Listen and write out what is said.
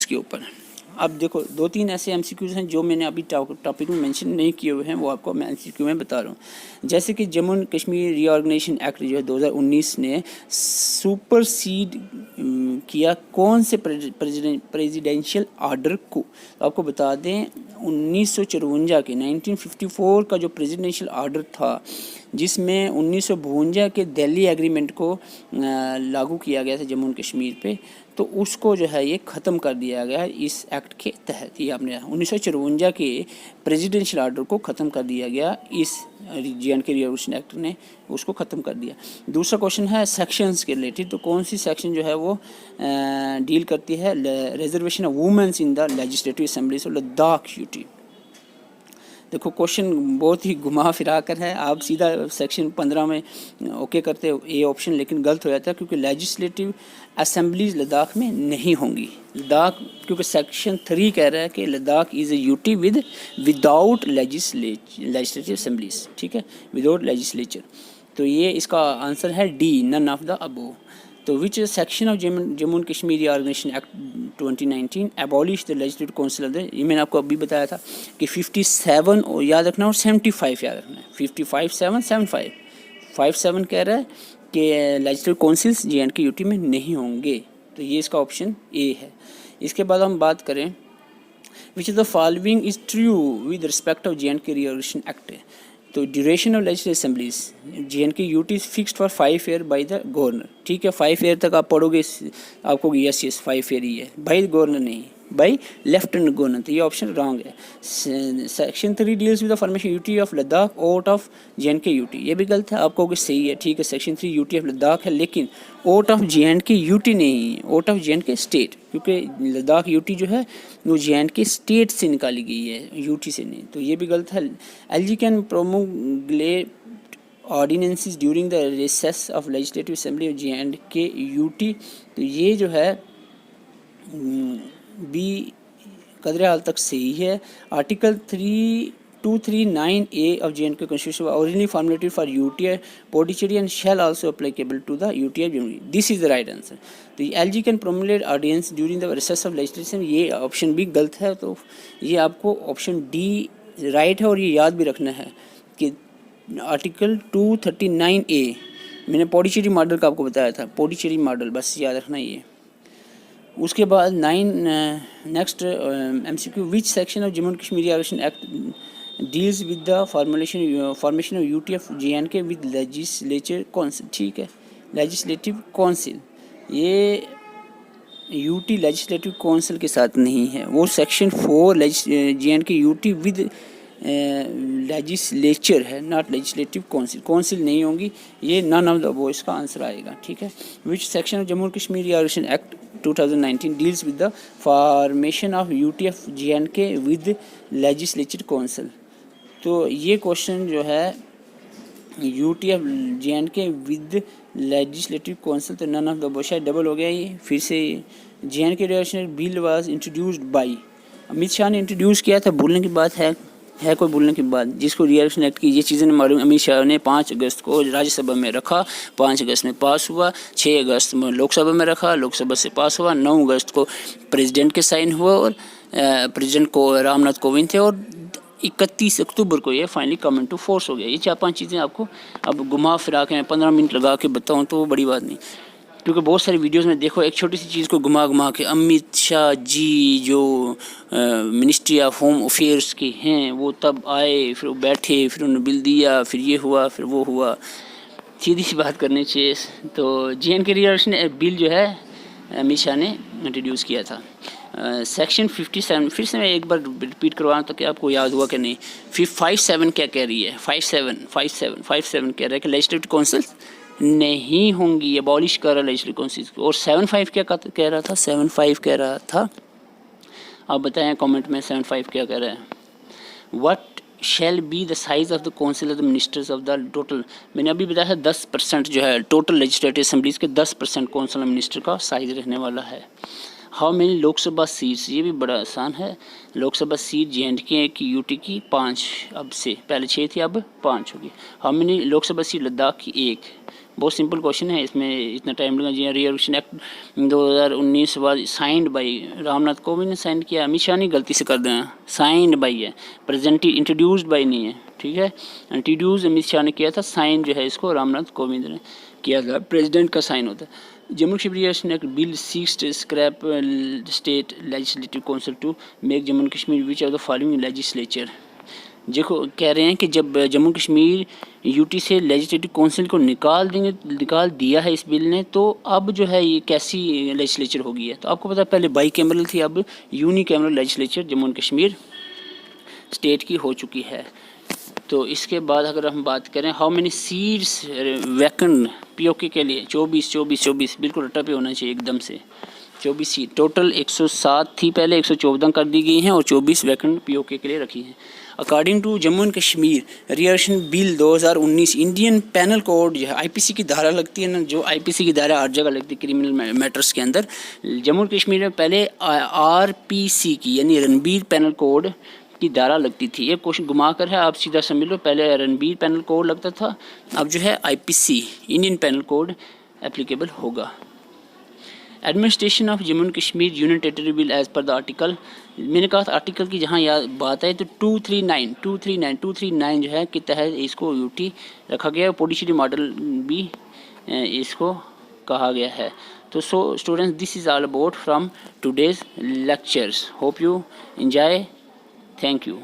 के ऊपर। अब देखो 2-3 ऐसे एमसीक्यूज हैं जो मैंने अभी टॉपिक में मेंशन नहीं किए हुए हैं, वो आपको मैं एमसीक्यू में बता रहा हूँ। जैसे कि Jammu and Kashmir reorganisation act जो है 2019 ने सुपरसीड किया कौन से प्रेसिडेंशियल ऑर्डर को। तो आपको बता दें 1954 के 1954 का जो प्रेसिडेंशियल ऑर्डर था, जिसमें 1952 के दिल्ली एग्रीमेंट को लागू किया गया था जम्मू एंड कश्मीर पे, तो उसको जो है ये ख़त्म कर दिया गया है इस एक्ट के तहत। ये आपने 1954 के प्रेसिडेंशियल ऑर्डर को ख़त्म कर दिया गया, इस जे.एंड.के रीऑर्गेनाइजेशन एक्ट ने उसको ख़त्म कर दिया। दूसरा क्वेश्चन है सेक्शंस के रिलेटेड, तो कौन सी सेक्शन जो है वो डील करती है reservation of womens in the legislative assemblies of Ladakh UT. देखो क्वेश्चन बहुत ही घुमा फिरा कर है, आप सीधा सेक्शन 15 में ओके करते हो ए ऑप्शन, लेकिन गलत हो जाता है क्योंकि लेजिस्लेटिव असेंबलीज लद्दाख में नहीं होंगी। लद्दाख क्योंकि सेक्शन 3 कह रहा है कि Ladakh is a UT without legislative assemblies, ठीक है, विदाउट लेजिस्लेचर। तो ये इसका आंसर है D, none of the above. तो which section of Jammu and Kashmir reorganisation act 2019 abolish the legislative council of the, ये मैंने आपको अभी बताया था कि 57 याद रखना और 75 याद रखना है। 55 7 75 57 कह रहा है कि लेजिस्लेटिव काउंसिल्स जे.एंड.के यूटी में नहीं होंगे, तो ये इसका ऑप्शन ए है। इसके बाद हम बात करें which of the following is true with respect of J and K reorganization act. तो duration of legislative assemblies J and K UT is fixed for 5 year by the governor, ठीक है, 5 ईयर तक आप पढ़ोगे, आपको यस 5 ईयर ही है, बाय गवर्नर नहीं, बाय लेफ्टिनेंट गवर्नर। तो ये ऑप्शन रॉन्ग है। Section 3 deals with the formation UT of Ladakh out of J and K UT, ये भी गलत है, आपको सही है, ठीक है, सेक्शन 3 यूटी ऑफ लद्दाख है, लेकिन आउट ऑफ जे.एंड.के यूटी नहीं है, आउट ऑफ जे.एंड.के स्टेट, क्योंकि लद्दाख यूटी जो है वो जे.एंड.के स्टेट से निकाली गई है, यूटी से नहीं, तो ये भी गलत है। LG can promulgate ordinances during the recess of legislative assembly of J and K UT, तो ये जो है बी कदर हाल तक सही है। Article 239A of J and K constitution originally formulated for UT Pondicherry and shall also applicable to the UT of Jammu, this is the right answer. तो LG can promulgate ordinance during the recess of legislation, ये option भी गलत है, तो ये आपको option D right है, और ये याद भी रखना है कि आर्टिकल 239A, मैंने पौंडीचेरी मॉडल का आपको बताया था, पौंडीचेरी मॉडल, बस याद रखना ये। उसके बाद 9 next MCQ, which section of Jammu and Kashmir reorganisation act deals with the formation of UT of J and K with legislature council, ठीक है, लेजिस्लेटिव काउंसिल, ये यूटी लेजिस्लेटिव काउंसिल के साथ नहीं है, वो section 4 J and K UT with legislature है, नॉट लेजिस्लेटिव काउंसिल, काउंसिल नहीं होंगी, ये नन ऑफ द वो इसका आंसर आएगा, ठीक है। Which section of Jammu and Kashmir reorganisation act 2019 deals with the formation of UT of J and K with legislature council, तो ये क्वेश्चन जो है UT of J and K with legislative council, तो नन ऑफ द वो, शायद डबल हो गया ये, फिर से J and K reorganisation bill was introduced by Amit Shah ने इंट्रोड्यूस किया था, बोलने की बात है कोई बोलने की बात, जिसको रीऑर्गेनाइजेशन एक्ट की ये चीज़ें मालूम, अमित शाह ने 5 अगस्त को राज्यसभा में रखा, 5 अगस्त में पास हुआ, 6 अगस्त में लोकसभा में रखा, लोकसभा से पास हुआ, 9 अगस्त को प्रेसिडेंट के साइन हुआ, और प्रेसिडेंट को रामनाथ कोविंद थे, और 31 अक्टूबर को ये फाइनली कम इनटू फोर्स हो गया। ये 4-5 चीज़ें आपको अब घुमा फिरा के मैं 15 मिनट लगा के बताऊँ तो बड़ी बात नहीं, क्योंकि बहुत सारी वीडियोस में देखो एक छोटी सी चीज़ को घुमा के अमित शाह जी जो मिनिस्ट्री ऑफ होम अफेयर्स के हैं वो तब आए, फिर वो बैठे, फिर उन्होंने बिल दिया, फिर ये हुआ, फिर वो हुआ, सीधी सी बात करनी चाहिए। तो जे.एंड.के रीऑर्गेनाइजेशन बिल जो है अमित शाह ने इंट्रोड्यूस किया था। सेक्शन 57 फिर से मैं एक बार रिपीट करवाऊँ तो क्या आपको याद हुआ कि नहीं। 57 क्या कह रही है, 57 कह रहा है कि लेजिस्लेटिव काउंसिल नहीं होंगी, अबॉलिश कर रहा है लेजिस्लेटिव काउंसिल को। और 75 क्या कह रहा था, 75 कह रहा था, आप बताएं कमेंट में 75 क्या कह रहा है। What shall be the size of the council of the ministers of the total, मैंने अभी बताया था 10% जो है टोटल लेजिस्लेटिव असेंबलीज के 10% काउंसिल ऑफ मिनिस्टर का साइज रहने वाला है। हाउ मेनी लोकसभा सीट्स, ये भी बड़ा आसान है। लोकसभा सीट जे.एंड.के की यूटी की 5, अब से पहले 6 थी अब 5 होगी। How many Lok Sabha seat Ladakh की 1, बहुत सिंपल क्वेश्चन है, इसमें इतना टाइम लगा जी। Reorganization act 2019 was signed by Ramnath Kovind ने साइन किया, अमित शाह नहीं गलती से कर देना, साइंड बाई है, प्रेजेंटली इंट्रोड्यूस्ड बाई नहीं है, ठीक है। इंट्रोड्यूस अमित शाह ने किया था, साइन जो है इसको रामनाथ कोविंद ने किया था, प्रेसिडेंट का साइन होता है। Jammu Kashmir reorganisation act bill seeks scrap state legislative council to make Jammu and Kashmir which are the following legislature. देखो कह रहे हैं कि जब जम्मू कश्मीर यूटी से लेजिस्लेटिव काउंसिल को निकाल दिया है इस बिल ने, तो अब जो है ये कैसी लेजिस्लेचर होगी है। तो आपको पता है पहले बाई कैमरल थी, अब unicameral legislature Jammu and Kashmir state की हो चुकी है। तो इसके बाद अगर हम बात करें how many seats vacant PoK के लिए, 24 बिल्कुल रट्टा पे होना चाहिए एकदम से। 24 सीट टोटल 107 थी पहले, 114 कर दी गई हैं और 24 वैकेंट पीओके के लिए रखी हैं। According to Jammu and Kashmir reorganisation bill 2019 Indian penal code जो है आईपीसी की धारा लगती है ना, जो आईपीसी की धारा हर जगह लगती है क्रिमिनल मैटर्स के अंदर। जम्मू एंड कश्मीर में पहले आरपीसी की यानी रणबीर पैनल कोड की धारा लगती थी। ये क्वेश्चन घुमा कर है, आप सीधा समझ लो, पहले रणबीर पैनल कोड लगता था, अब जो है IPC Indian penal code applicable होगा। Administration of Jammu and Kashmir union territory bill as per the article, मैंने कहा था आर्टिकल की जहाँ याद बात है तो 239 जो है के तहत इसको यूटी रखा गया है। पोडिशरी मॉडल भी इसको कहा गया है। तो so students, this is all about from today's lectures, hope you enjoy, thank you.